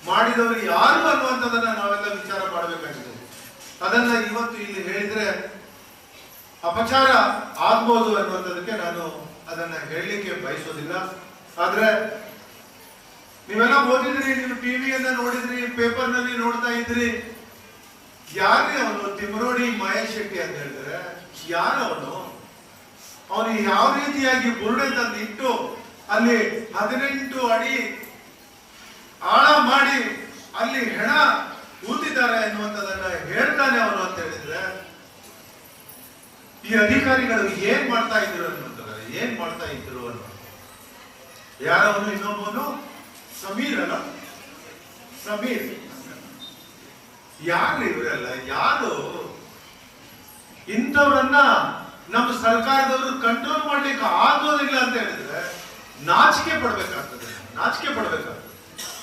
ಮಾಡಿದವರು ಯಾರು ಅನ್ನುವಂಥದ್ದನ್ನ ನಾವೆಲ್ಲ ವಿಚಾರ ಮಾಡಬೇಕಾಗಿದೆ. ಅದನ್ನ ಇವತ್ತು ಇಲ್ಲಿ ಹೇಳಿದ್ರೆ ಅಪಚಾರ ಆಗ್ಬೋದು ಅನ್ನುವಂಥದಕ್ಕೆ ನಾನು ಅದನ್ನ ಹೇಳಲಿಕ್ಕೆ ಬಯಸೋದಿಲ್ಲ. ಆದ್ರೆ ನೀವೆಲ್ಲ ಓದಿದ್ರಿ, ನೀವು ಟಿವಿಯನ್ನ ನೋಡಿದ್ರಿ, ಪೇಪರ್ ನಲ್ಲಿ ನೋಡ್ತಾ ಇದ್ರಿ. ಯಾರೇ ಅವನು ತಿಮರೋಡಿ ಮಹೇಶ್ ಶೆಟ್ಟಿ ಅಂತ ಹೇಳಿದ್ರೆ ಯಾರು ಅವನು ಯಾವ ರೀತಿಯಾಗಿ ಬುರುಡೆ ತಂದಿಟ್ಟು ಅಲ್ಲಿ 18 ಅಡಿ ಆಳ ಮಾಡಿ ಅಲ್ಲಿ ಹೆಣ ಊತಿದ್ದಾರೆ ಎನ್ನುವಂಥದ್ದನ್ನ ಹೇಳ್ತಾನೆ ಅವನು ಅಂತ ಹೇಳಿದ್ರೆ ಈ ಅಧಿಕಾರಿಗಳು ಏನ್ ಮಾಡ್ತಾ ಇದ್ರು ಅನ್ನುವಂಥದ್ದು, ಏನ್ ಮಾಡ್ತಾ ಇದ್ರು ಅನ್ನೋ ಯಾರವನು ಇನ್ನೊಬ್ಬನು ಸಮೀರ್ ಅಲ್ಲ, ಸಮೀರ್ ಯಾರು ಇವರೆಲ್ಲ? ಯಾರು ಇಂಥವ್ರನ್ನ ನಮ್ಮ ಸರ್ಕಾರದವರು ಕಂಟ್ರೋಲ್ ಮಾಡ್ಲಿಕ್ಕೆ ಆಗೋದಿಲ್ಲ ಅಂತ ಹೇಳಿದ್ರೆ ನಾಚಿಕೆ ಪಡ್ಬೇಕಾಗ್ತದೆ, ನಾಚಿಕೆ ಪಡ್ಬೇಕಾಗ್ತದೆ.